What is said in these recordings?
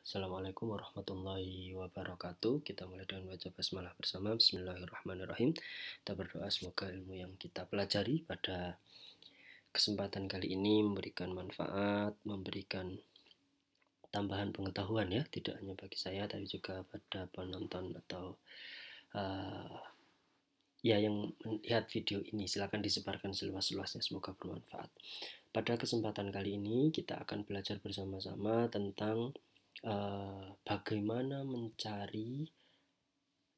Assalamualaikum warahmatullahi wabarakatuh. Kita mulai dengan baca basmalah bersama. Bismillahirrahmanirrahim. Kita berdoa semoga ilmu yang kita pelajari pada kesempatan kali ini memberikan manfaat, memberikan tambahan pengetahuan ya, tidak hanya bagi saya tapi juga pada penonton atau yang melihat video ini. Silakan disebarkan seluas-luasnya, semoga bermanfaat. Pada kesempatan kali ini kita akan belajar bersama-sama tentang bagaimana mencari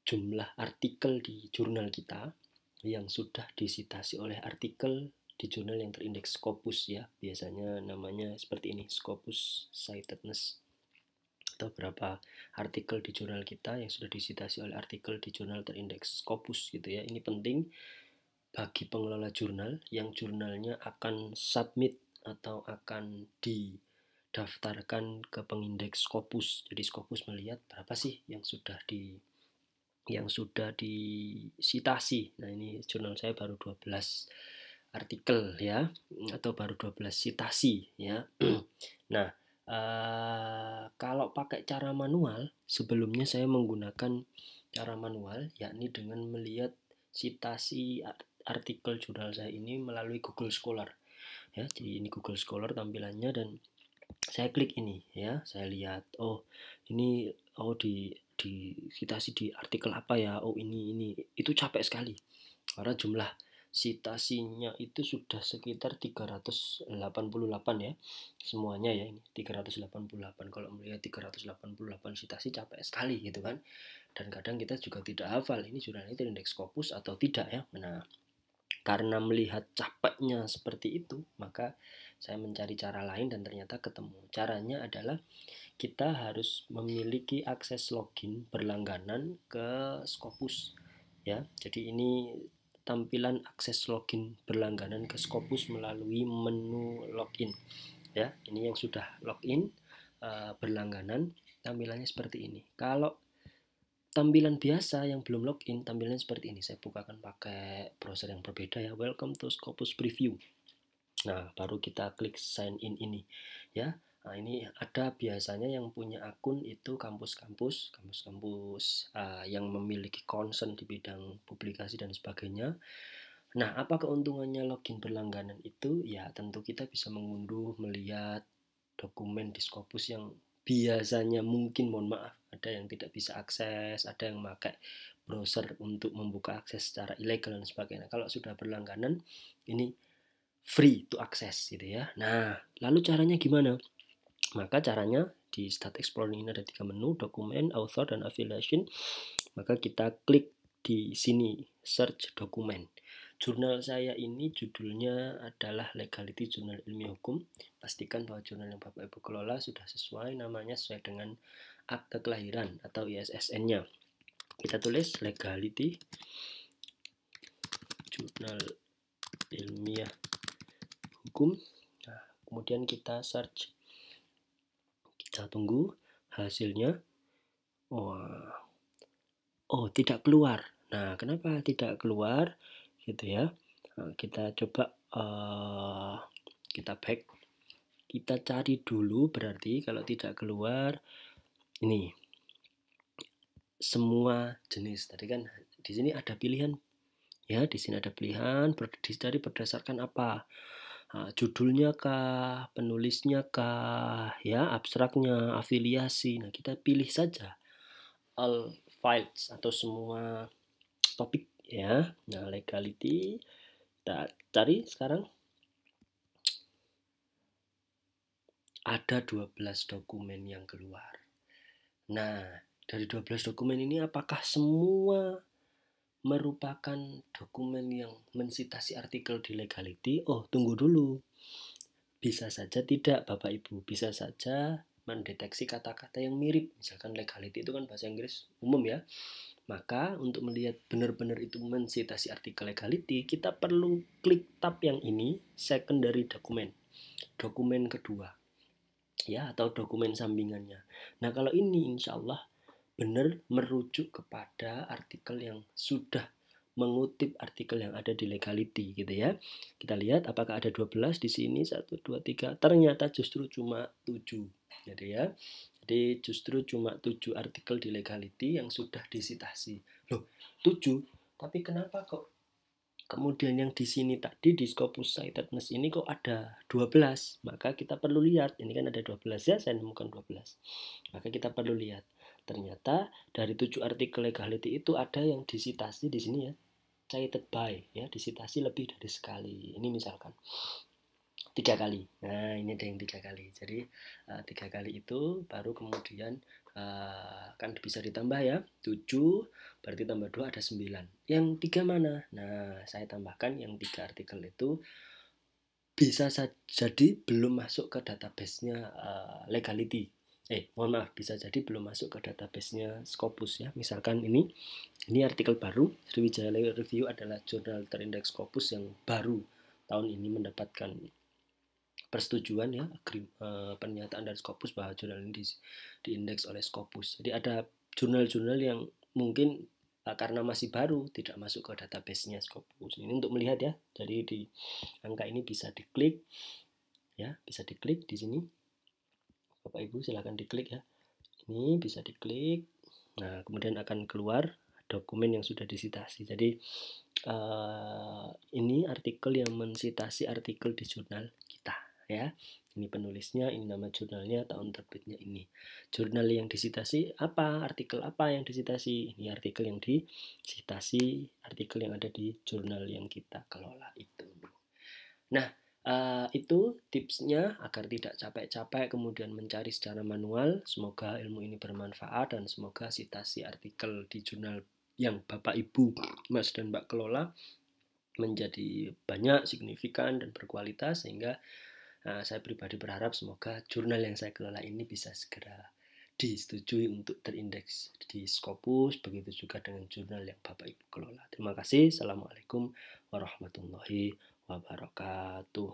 jumlah artikel di jurnal kita yang sudah disitasi oleh artikel di jurnal yang terindeks Scopus ya. Biasanya namanya seperti ini, Scopus Citedness, atau berapa artikel di jurnal kita yang sudah disitasi oleh artikel di jurnal terindeks Scopus gitu ya. Ini penting bagi pengelola jurnal yang jurnalnya akan submit atau akan daftarkan ke pengindeks Scopus. Jadi Scopus melihat berapa sih yang sudah disitasi. Nah, ini jurnal saya baru 12 artikel ya, atau baru 12 citasi ya. Nah, kalau pakai cara manual, sebelumnya saya menggunakan cara manual, yakni dengan melihat citasi artikel jurnal saya ini melalui Google Scholar ya. Jadi ini Google Scholar tampilannya, dan saya klik ini ya, saya lihat ini di citasi di artikel apa ya, ini itu capek sekali karena jumlah citasinya itu sudah sekitar 388 ya, semuanya ya. Ini 388. Kalau melihat 388 citasi capek sekali gitu kan, dan kadang kita juga tidak hafal ini jurnal itu indeks Scopus atau tidak ya. Nah, karena melihat capeknya seperti itu, maka saya mencari cara lain dan ternyata ketemu. Caranya adalah kita harus memiliki akses login berlangganan ke Scopus ya. Jadi ini tampilan akses login berlangganan ke Scopus melalui menu login ya. Ini yang sudah login berlangganan, tampilannya seperti ini. Kalau tampilan biasa yang belum login, tampilannya seperti ini. Saya bukakan pakai browser yang berbeda ya. Welcome to Scopus Preview. Nah, baru kita klik sign in ini ya. Nah, ini ada biasanya yang punya akun itu kampus-kampus yang memiliki concern di bidang publikasi dan sebagainya. Nah, apa keuntungannya login berlangganan itu? Ya, tentu kita bisa mengunduh, melihat dokumen di Scopus yang biasanya mungkin, mohon maaf, ada yang tidak bisa akses, ada yang pakai browser untuk membuka akses secara ilegal dan sebagainya. Kalau sudah berlangganan, ini free to access gitu ya. Nah, lalu caranya gimana? Maka caranya di Start Explorer ini ada 3 menu, dokumen, author, dan affiliation. Maka kita klik di sini, search dokumen. Jurnal saya ini judulnya adalah Legality Jurnal Ilmiah Hukum. Pastikan bahwa jurnal yang Bapak Ibu kelola sudah sesuai namanya, sesuai dengan akte kelahiran atau ISSN-nya. Kita tulis Legality Jurnal Ilmiah Hukum. Nah, kemudian kita search. Kita tunggu hasilnya. Tidak keluar. Nah, kenapa tidak keluar? Gitu ya. Nah, kita coba kita back. Kita cari dulu, berarti kalau tidak keluar ini semua jenis. Tadi kan di sini ada pilihan ya, di sini ada pilihan, dicari berdasarkan apa? Nah, judulnya kah, penulisnya kah, ya, abstraknya, afiliasi. Nah, kita pilih saja all files atau semua topik ya. Nah, legality kita cari sekarang. Ada 12 dokumen yang keluar. Nah, dari 12 dokumen ini apakah semua merupakan dokumen yang mensitasi artikel di legality? Tunggu dulu. Bisa saja tidak, Bapak Ibu. Bisa saja mendeteksi kata-kata yang mirip. Misalkan legality itu kan bahasa Inggris umum ya. Maka untuk melihat benar-benar itu mensitasi artikel legality, kita perlu klik tab yang ini, secondary document, dokumen kedua ya, atau dokumen sambingannya. Nah, kalau ini insya Allah benar merujuk kepada artikel yang sudah mengutip artikel yang ada di legality gitu ya. Kita lihat apakah ada 12 di sini, 1, 2, 3. Ternyata justru cuma 7 gitu ya. Jadi justru cuma 7 artikel di legality yang sudah disitasi. Loh, 7? Tapi kenapa kok kemudian yang di sini tadi di Scopus Citedness ini kok ada 12? Maka kita perlu lihat, ini kan ada 12 ya, saya nemukan 12. Maka kita perlu lihat. Ternyata dari 7 artikel legality itu ada yang disitasi di sini ya, cited by ya, disitasi lebih dari sekali. Ini misalkan 3 kali. Nah, ini ada yang 3 kali. Jadi 3 kali itu baru kemudian kan bisa ditambah ya. 7 berarti tambah 2 ada 9. Yang 3 mana? Nah, saya tambahkan yang 3 artikel itu bisa jadi belum masuk ke database-nya legality. Mohon maaf, bisa jadi belum masuk ke database-nya Scopus ya. Misalkan ini artikel baru, Sriwijaya Review adalah jurnal terindeks Scopus yang baru tahun ini mendapatkan persetujuan ya, pernyataan dari Scopus bahwa jurnal ini diindeks oleh Scopus. Jadi ada jurnal-jurnal yang mungkin karena masih baru tidak masuk ke database-nya Scopus. Ini untuk melihat ya. Jadi di angka ini bisa diklik ya, bisa diklik di sini. Bapak Ibu silakan diklik ya. Ini bisa diklik. Nah, kemudian akan keluar dokumen yang sudah disitasi. Jadi ini artikel yang mensitasi artikel di jurnal kita ya. Ini penulisnya, ini nama jurnalnya, tahun terbitnya ini. Jurnal yang disitasi apa? Artikel apa yang disitasi? Ini artikel yang disitasi, artikel yang ada di jurnal yang kita kelola itu. Nah, itu tipsnya agar tidak capek-capek kemudian mencari secara manual. Semoga ilmu ini bermanfaat dan semoga citasi artikel di jurnal yang Bapak Ibu, Mas dan Mbak kelola menjadi banyak, signifikan dan berkualitas sehingga saya pribadi berharap semoga jurnal yang saya kelola ini bisa segera disetujui untuk terindeks di Scopus, begitu juga dengan jurnal yang Bapak Ibu kelola. Terima kasih. Assalamualaikum warahmatullahi wabarakatuh.